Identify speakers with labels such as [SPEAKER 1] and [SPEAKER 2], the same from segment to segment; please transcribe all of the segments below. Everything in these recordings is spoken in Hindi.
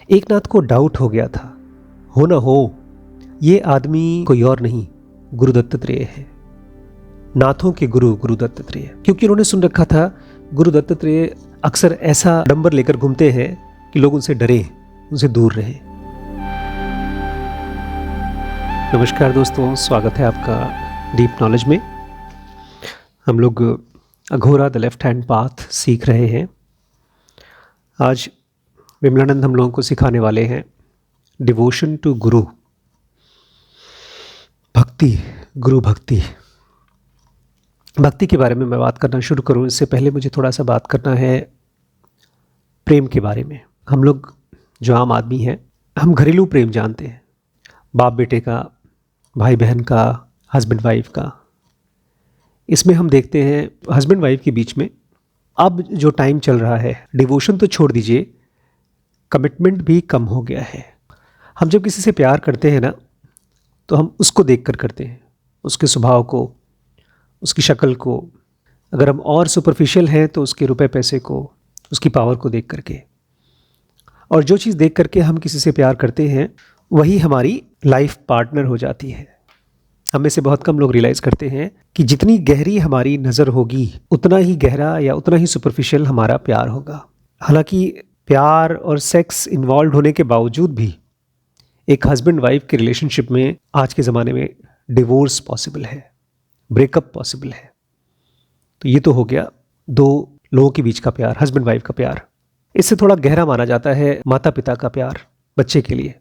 [SPEAKER 1] एकनाथ को डाउट हो गया था, हो ना हो ये आदमी कोई और नहीं गुरु दत्तात्रेय है, नाथों के गुरु गुरु दत्तात्रेय। क्योंकि उन्होंने सुन रखा था गुरु दत्तात्रेय अक्सर ऐसा डंबर लेकर घूमते हैं कि लोग उनसे डरे, उनसे दूर रहे। नमस्कार दोस्तों, स्वागत है आपका डीप नॉलेज में। हम लोग Aghora the left hand path सीख रहे हैं। आज विमलानंद हम लोगों को सिखाने वाले हैं डिवोशन टू गुरु, भक्ति, गुरु भक्ति। भक्ति के बारे में मैं बात करना शुरू करूं, इससे पहले मुझे थोड़ा सा बात करना है प्रेम के बारे में। हम लोग जो आम आदमी हैं, हम घरेलू प्रेम जानते हैं, बाप बेटे का, भाई बहन का, हस्बैंड वाइफ का। इसमें हम देखते हैं हस्बैंड वाइफ के बीच में अब जो टाइम चल रहा है, डिवोशन तो छोड़ दीजिए, कमिटमेंट भी कम हो गया है। हम जब किसी से प्यार करते हैं ना, तो हम उसको देखकर करते हैं, उसके स्वभाव को, उसकी शक्ल को। अगर हम और सुपरफिशियल हैं तो उसके रुपए पैसे को, उसकी पावर को देख करके। और जो चीज़ देख करके हम किसी से प्यार करते हैं वही हमारी लाइफ पार्टनर हो जाती है। हम में से बहुत कम लोग रियलाइज़ करते हैं कि जितनी गहरी हमारी नज़र होगी उतना ही गहरा या उतना ही सुपरफिशियल हमारा प्यार होगा। हालांकि प्यार और सेक्स इन्वॉल्व होने के बावजूद भी एक हस्बैंड वाइफ के रिलेशनशिप में आज के ज़माने में डिवोर्स पॉसिबल है, ब्रेकअप पॉसिबल है। तो ये तो हो गया दो लोगों के बीच का प्यार, हस्बैंड वाइफ का प्यार। इससे थोड़ा गहरा माना जाता है माता पिता का प्यार बच्चे के लिए,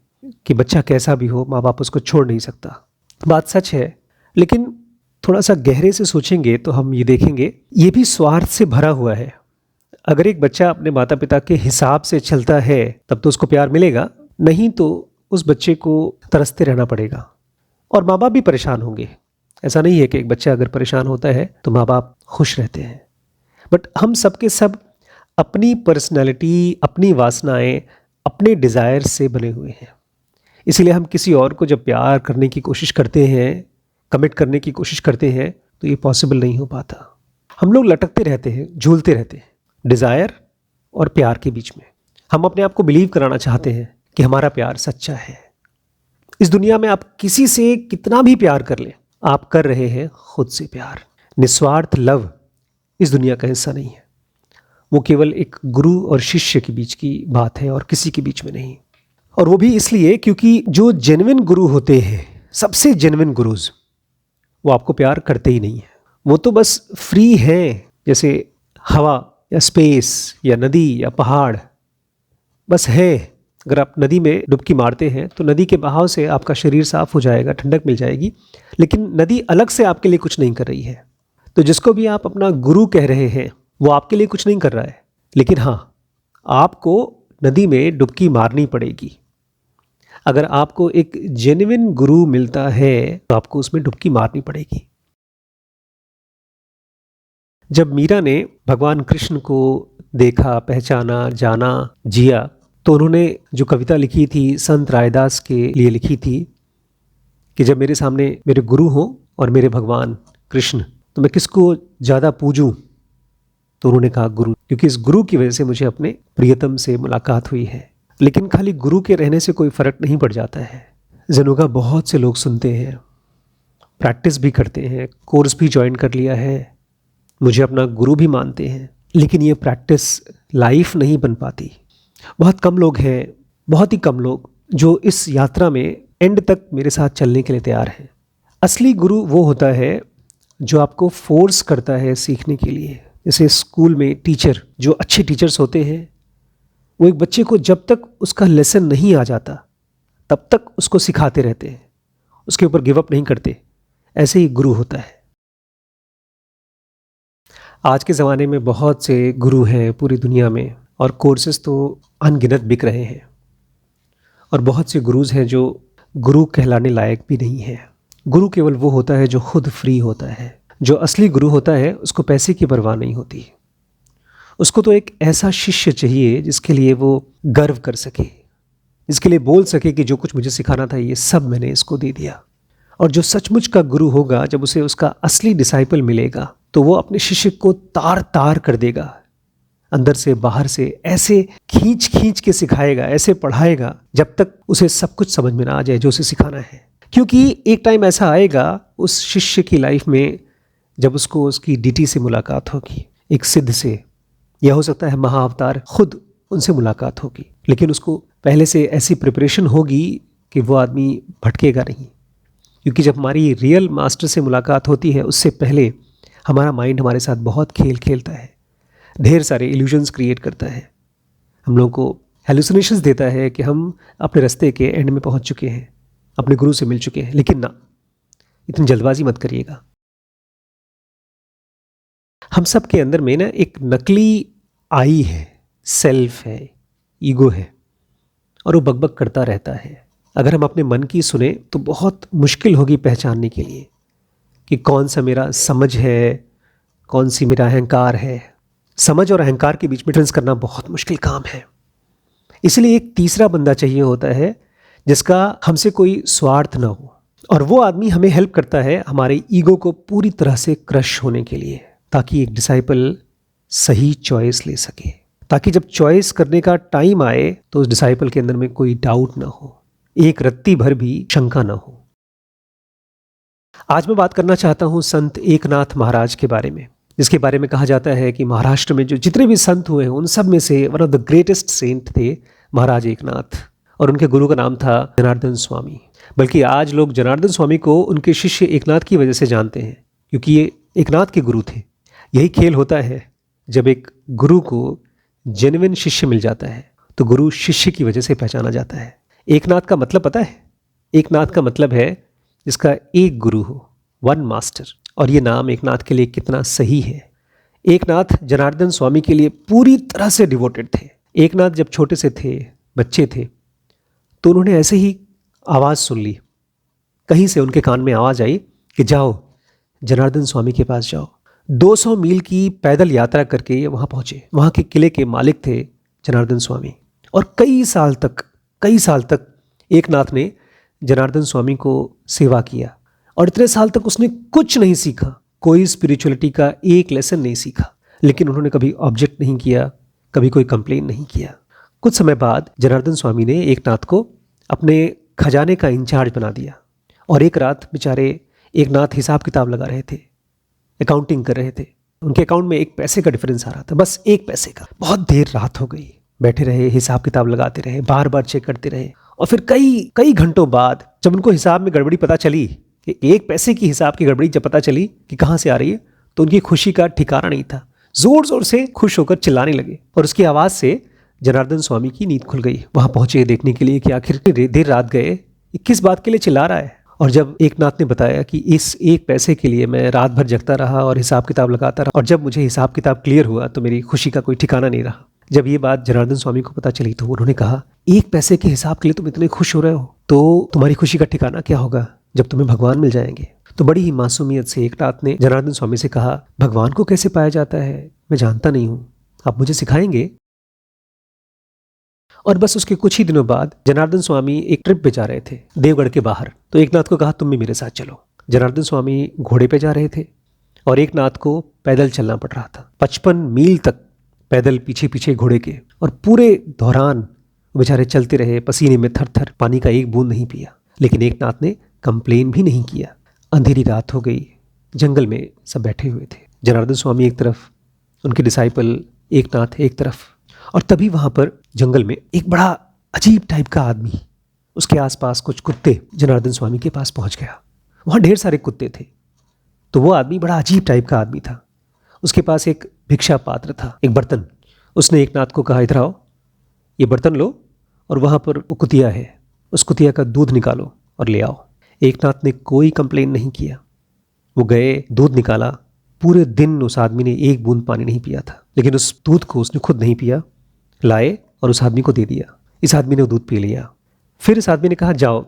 [SPEAKER 1] कि बच्चा कैसा भी हो, माँ बाप उसको छोड़ नहीं सकता। बात सच है, लेकिन थोड़ा सा गहरे से सोचेंगे तो हम ये देखेंगे ये भी स्वार्थ से भरा हुआ है। अगर एक बच्चा अपने माता पिता के हिसाब से चलता है तब तो उसको प्यार मिलेगा, नहीं तो उस बच्चे को तरसते रहना पड़ेगा और माँ बाप भी परेशान होंगे। ऐसा नहीं है कि एक बच्चा अगर परेशान होता है तो माँ बाप खुश रहते हैं। बट हम सब के सब अपनी पर्सनैलिटी, अपनी वासनाएं, अपने डिज़ायर से बने हुए हैं। इसीलिए हम किसी और को जब प्यार करने की कोशिश करते हैं, कमिट करने की कोशिश करते हैं, तो ये पॉसिबल नहीं हो पाता। हम लोग लटकते रहते हैं, झूलते रहते हैं डिज़ायर और प्यार के बीच में। हम अपने आप को बिलीव कराना चाहते हैं कि हमारा प्यार सच्चा है। इस दुनिया में आप किसी से कितना भी प्यार कर लें, आप कर रहे हैं खुद से प्यार। निस्वार्थ लव इस दुनिया का हिस्सा नहीं है। वो केवल एक गुरु और शिष्य के बीच की बात है और किसी के बीच में नहीं। और वो भी इसलिए क्योंकि जो जेन्युइन गुरु होते हैं, सबसे जेन्युइन गुरुज, वो आपको प्यार करते ही नहीं है। वो तो बस फ्री हैं, जैसे हवा या स्पेस या नदी या पहाड़, बस है। अगर आप नदी में डुबकी मारते हैं तो नदी के बहाव से आपका शरीर साफ हो जाएगा, ठंडक मिल जाएगी, लेकिन नदी अलग से आपके लिए कुछ नहीं कर रही है। तो जिसको भी आप अपना गुरु कह रहे हैं वो आपके लिए कुछ नहीं कर रहा है, लेकिन हाँ, आपको नदी में डुबकी मारनी पड़ेगी। अगर आपको एक जेन्युइन गुरु मिलता है तो आपको उसमें डुबकी मारनी पड़ेगी। जब मीरा ने भगवान कृष्ण को देखा, पहचाना, जाना, जिया, तो उन्होंने जो कविता लिखी थी संत रायदास के लिए लिखी थी कि जब मेरे सामने मेरे गुरु हो और मेरे भगवान कृष्ण, तो मैं किसको ज़्यादा पूजूं? तो उन्होंने कहा गुरु, क्योंकि इस गुरु की वजह से मुझे अपने प्रियतम से मुलाकात हुई है। लेकिन खाली गुरु के रहने से कोई फ़र्क नहीं पड़ जाता है। जनुगा बहुत से लोग सुनते हैं, प्रैक्टिस भी करते हैं, कोर्स भी ज्वाइन कर लिया है, मुझे अपना गुरु भी मानते हैं, लेकिन ये प्रैक्टिस लाइफ नहीं बन पाती। बहुत कम लोग हैं, बहुत ही कम लोग जो इस यात्रा में एंड तक मेरे साथ चलने के लिए तैयार हैं। असली गुरु वो होता है जो आपको फोर्स करता है सीखने के लिए। जैसे स्कूल में टीचर, जो अच्छे टीचर्स होते हैं, वो एक बच्चे को जब तक उसका लेसन नहीं आ जाता तब तक उसको सिखाते रहते हैं, उसके ऊपर गिव अप नहीं करते। ऐसे ही गुरु होता है। आज के ज़माने में बहुत से गुरु हैं पूरी दुनिया में, और कोर्सेज तो अनगिनत बिक रहे हैं। और बहुत से गुरुज हैं जो गुरु कहलाने लायक भी नहीं है। गुरु केवल वो होता है जो खुद फ्री होता है। जो असली गुरु होता है उसको पैसे की परवाह नहीं होती। उसको तो एक ऐसा शिष्य चाहिए जिसके लिए वो गर्व कर सके, जिसके लिए बोल सके कि जो कुछ मुझे सिखाना था ये सब मैंने इसको दे दिया। और जो सचमुच का गुरु होगा, जब उसे उसका असली डिसाइपल मिलेगा तो वो अपने शिष्य को तार तार कर देगा, अंदर से बाहर से ऐसे खींच खींच के सिखाएगा, ऐसे पढ़ाएगा जब तक उसे सब कुछ समझ में ना आ जाए जो उसे सिखाना है। क्योंकि एक टाइम ऐसा आएगा उस शिष्य की लाइफ में जब उसको उसकी डीटी से मुलाकात होगी, एक सिद्ध से, या हो सकता है महाअवतार खुद उनसे मुलाकात होगी, लेकिन उसको पहले से ऐसी प्रिपरेशन होगी कि वो आदमी भटकेगा नहीं। क्योंकि जब हमारी रियल मास्टर से मुलाकात होती है उससे पहले हमारा माइंड हमारे साथ बहुत खेल खेलता है, ढेर सारे इल्यूजन्स क्रिएट करता है, हम लोगों को हेलुसिनेशंस देता है कि हम अपने रास्ते के एंड में पहुंच चुके हैं, अपने गुरु से मिल चुके हैं। लेकिन ना, इतनी जल्दबाजी मत करिएगा। हम सब के अंदर में ना एक नकली आई है, सेल्फ है, ईगो है, और वो बकबक करता रहता है। अगर हम अपने मन की सुने तो बहुत मुश्किल होगी पहचानने के लिए कि कौन सा मेरा समझ है, कौन सी मेरा अहंकार है। समझ और अहंकार के बीच में डिफरेंस करना बहुत मुश्किल काम है। इसलिए एक तीसरा बंदा चाहिए होता है जिसका हमसे कोई स्वार्थ ना हो, और वो आदमी हमें हेल्प करता है हमारे ईगो को पूरी तरह से क्रश होने के लिए, ताकि एक डिसाइपल सही चॉइस ले सके, ताकि जब चॉइस करने का टाइम आए तो उस डिसाइपल के अंदर में कोई डाउट ना हो, एक रत्ती भर भी शंका ना हो। आज मैं बात करना चाहता हूं संत एकनाथ महाराज के बारे में, जिसके बारे में कहा जाता है कि महाराष्ट्र में जो जितने भी संत हुए हैं उन सब में से one of the greatest saint थे महाराज एकनाथ, और उनके गुरु का नाम था जनार्दन स्वामी। बल्कि आज लोग जनार्दन स्वामी को उनके शिष्य एकनाथ की वजह से जानते हैं, क्योंकि ये एकनाथ के गुरु थे। यही खेल होता है, जब एक गुरु को जेन्युइन शिष्य मिल जाता है तो गुरु शिष्य की वजह से पहचाना जाता है। एकनाथ का मतलब पता है? एकनाथ का मतलब है जिसका एक गुरु हो, वन मास्टर। और ये नाम एकनाथ के लिए कितना सही है। एकनाथ जनार्दन स्वामी के लिए पूरी तरह से डिवोटेड थे। एकनाथ जब छोटे से थे, बच्चे थे, तो उन्होंने ऐसे ही आवाज़ सुन ली, कहीं से उनके कान में आवाज़ आई कि जाओ जनार्दन स्वामी के पास जाओ। 200 मील की पैदल यात्रा करके ये वहाँ पहुँचे। वहाँ के किले के मालिक थे जनार्दन स्वामी, और कई साल तक एकनाथ ने जनार्दन स्वामी को सेवा किया, और इतने साल तक उसने कुछ नहीं सीखा, कोई स्पिरिचुअलिटी का एक लेसन नहीं सीखा, लेकिन उन्होंने कभी ऑब्जेक्ट नहीं किया, कभी कोई कंप्लेन नहीं किया। कुछ समय बाद जनार्दन स्वामी ने एकनाथ को अपने खजाने का इंचार्ज बना दिया, और एक रात बेचारे एकनाथ हिसाब किताब लगा रहे थे, अकाउंटिंग कर रहे थे। उनके अकाउंट में 1 पैसे का डिफरेंस आ रहा था, बस 1 पैसे का। बहुत देर रात हो गई, बैठे रहे, हिसाब किताब लगाते रहे, बार बार चेक करते रहे, और फिर कई घंटों बाद जब उनको हिसाब में गड़बड़ी पता चली कि 1 पैसे की हिसाब की गड़बड़ी जब पता चली कि कहाँ से आ रही है, तो उनकी खुशी का ठिकाना नहीं था। जोर जोर से खुश होकर चिल्लाने लगे, और उसकी आवाज़ से जनार्दन स्वामी की नींद खुल गई। वहाँ पहुँचे देखने के लिए कि आखिर देर रात गए, किस बात के लिए चिल्ला रहा है। और जब एकनाथ ने बताया कि इस 1 पैसे के लिए मैं रात भर जगता रहा और हिसाब किताब लगाता रहा, और जब मुझे हिसाब किताब क्लियर हुआ तो मेरी खुशी का कोई ठिकाना नहीं रहा। जब ये बात जनार्दन स्वामी को पता चली तो उन्होंने कहा, 1 पैसे के हिसाब के लिए तुम इतने खुश हो रहे हो, तो तुम्हारी खुशी का ठिकाना क्या होगा जब तुम्हें भगवान मिल जाएंगे। तो बड़ी ही मासूमियत से एकनाथ ने जनार्दन स्वामी से कहा, भगवान को कैसे पाया जाता है, मैं जानता नहीं हूँ, आप मुझे सिखाएंगे। और बस उसके कुछ ही दिनों बाद जनार्दन स्वामी एक ट्रिप पे जा रहे थे देवगढ़ के बाहर। तो एकनाथ को कहा, तुम भी मेरे साथ चलो। जनार्दन स्वामी घोड़े पे जा रहे थे और एकनाथ को पैदल चलना पड़ रहा था, 55 मील तक पैदल पीछे पीछे घोड़े के। और पूरे दौरान बेचारे चलते रहे, पसीने में थर थर, पानी का एक बूंद नहीं पिया। लेकिन एकनाथ ने कंप्लेन भी नहीं किया। अंधेरी रात हो गई, जंगल में सब बैठे हुए थे, जनार्दन स्वामी एक तरफ, उनके डिसाइपल एकनाथ एक तरफ। और तभी वहाँ पर जंगल में एक बड़ा अजीब टाइप का आदमी, उसके आसपास कुछ कुत्ते, जनार्दन स्वामी के पास पहुँच गया। वहाँ ढेर सारे कुत्ते थे। तो वो आदमी बड़ा अजीब टाइप का आदमी था। उसके पास एक भिक्षा पात्र था, एक बर्तन। उसने एकनाथ को कहा, इधर आओ, ये बर्तन लो, और वहाँ पर वो कुतिया है, उस कुतिया का दूध निकालो और ले आओ। एकनाथ ने कोई कंप्लेन नहीं किया। वो गए, दूध निकाला। पूरे दिन उस आदमी ने एक बूंद पानी नहीं पिया था, लेकिन उस दूध को उसने खुद नहीं पिया, लाए और उस आदमी को दे दिया। इस आदमी ने वो दूध पी लिया। फिर इस आदमी ने कहा, जाओ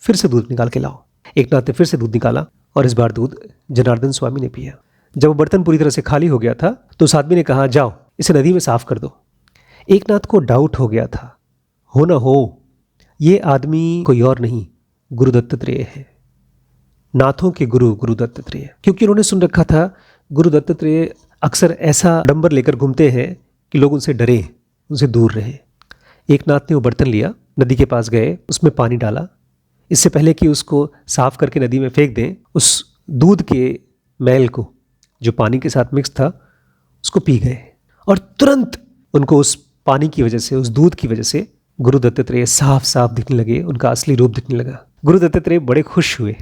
[SPEAKER 1] फिर से दूध निकाल के लाओ। एकनाथ ने फिर से दूध निकाला, और इस बार दूध जनार्दन स्वामी ने पिया। जब वो बर्तन पूरी तरह से खाली हो गया था तो उस आदमी ने कहा, जाओ इसे नदी में साफ कर दो। एकनाथ को डाउट हो गया था, हो ना हो ये आदमी कोई और नहीं, गुरु दत्तात्रेय है, नाथों के गुरु दत्तात्रेय। क्योंकि उन्होंने सुन रखा था गुरु दत्तात्रेय अक्सर ऐसा डंबर लेकर घूमते हैं कि लोग उनसे डरे, उनसे दूर रहे। एक नाथ ने वो बर्तन लिया, नदी के पास गए, उसमें पानी डाला। इससे पहले कि उसको साफ करके नदी में फेंक दें, उस दूध के मैल को जो पानी के साथ मिक्स था उसको पी गए, और तुरंत उनको उस पानी की वजह से, उस दूध की वजह से गुरु दत्तात्रेय साफ साफ दिखने लगे, उनका असली रूप दिखने लगा। गुरु दत्तात्रेय बड़े खुश हुए,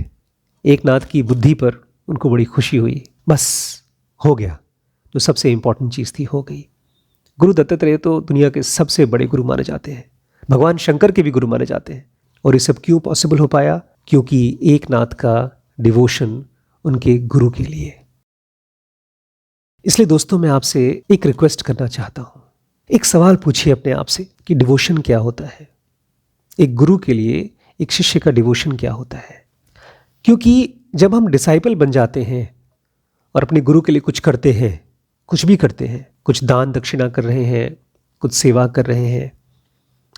[SPEAKER 1] एक नाथ की बुद्धि पर उनको बड़ी खुशी हुई। बस हो गया, जो सबसे इंपॉर्टेंट चीज़ थी हो गई। गुरु दत्तात्रेय तो दुनिया के सबसे बड़े गुरु माने जाते हैं, भगवान शंकर के भी गुरु माने जाते हैं। और ये सब क्यों पॉसिबल हो पाया? क्योंकि एक नाथ का डिवोशन उनके गुरु के लिए। इसलिए दोस्तों, मैं आपसे एक रिक्वेस्ट करना चाहता हूं, एक सवाल पूछिए अपने आप से कि डिवोशन क्या होता है? एक गुरु के लिए एक शिष्य का डिवोशन क्या होता है? क्योंकि जब हम डिसाइपल बन जाते हैं और अपने गुरु के लिए कुछ करते हैं, कुछ भी करते हैं, कुछ दान दक्षिणा कर रहे हैं, कुछ सेवा कर रहे हैं,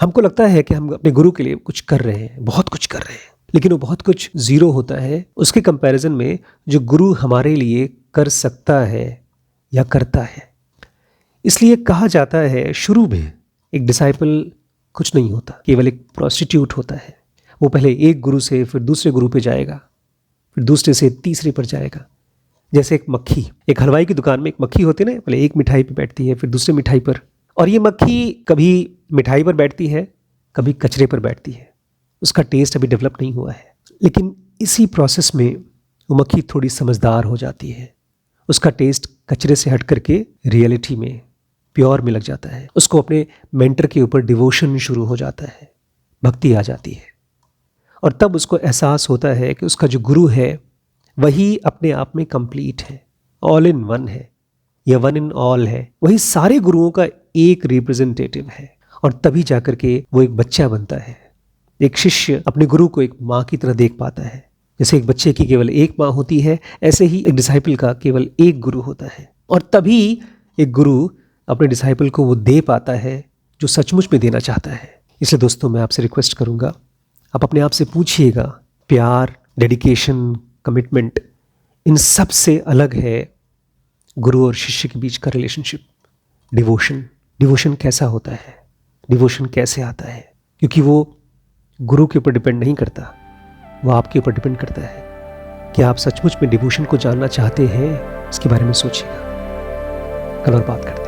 [SPEAKER 1] हमको लगता है कि हम अपने गुरु के लिए कुछ कर रहे हैं, बहुत कुछ कर रहे हैं, लेकिन वो बहुत कुछ जीरो होता है उसके कंपैरिजन में जो गुरु हमारे लिए कर सकता है या करता है। इसलिए कहा जाता है शुरू में एक डिसाइपल कुछ नहीं होता, केवल एक प्रोस्टिट्यूट होता है। वो पहले एक गुरु से फिर दूसरे गुरु पे जाएगा, फिर दूसरे से तीसरे पर जाएगा। जैसे एक मक्खी, एक हलवाई की दुकान में एक मक्खी होती है ना, पहले एक मिठाई पे बैठती है, फिर दूसरे मिठाई पर, और ये मक्खी कभी मिठाई पर बैठती है, कभी कचरे पर बैठती है। उसका टेस्ट अभी डेवलप नहीं हुआ है, लेकिन इसी प्रोसेस में वो मक्खी थोड़ी समझदार हो जाती है। उसका टेस्ट कचरे से हट करके रियलिटी में, प्योर में लग जाता है। उसको अपने मेंटर के ऊपर डिवोशन शुरू हो जाता है, भक्ति आ जाती है, और तब उसको एहसास होता है कि उसका जो गुरु है वही अपने आप में कंप्लीट है, ऑल इन वन है, या वन इन ऑल है, वही सारे गुरुओं का एक रिप्रेजेंटेटिव है। और तभी जाकर के वो एक बच्चा बनता है। एक शिष्य अपने गुरु को एक माँ की तरह देख पाता है। जैसे एक बच्चे की केवल एक माँ होती है, ऐसे ही एक डिसाइपल का केवल एक गुरु होता है। और तभी एक गुरु अपने डिसाइपल को वो दे पाता है जो सचमुच में देना चाहता है। इसलिए दोस्तों, मैं आपसे रिक्वेस्ट करूँगा, आप अपने आप से पूछिएगा, प्यार, डेडिकेशन, कमिटमेंट, इन सब से अलग है गुरु और शिष्य के बीच का रिलेशनशिप, डिवोशन। डिवोशन कैसा होता है? डिवोशन कैसे आता है? क्योंकि वो गुरु के ऊपर डिपेंड नहीं करता, वो आपके ऊपर डिपेंड करता है। कि आप सचमुच में डिवोशन को जानना चाहते हैं, इसके बारे में सोचिएगा। कल और बात करते हैं।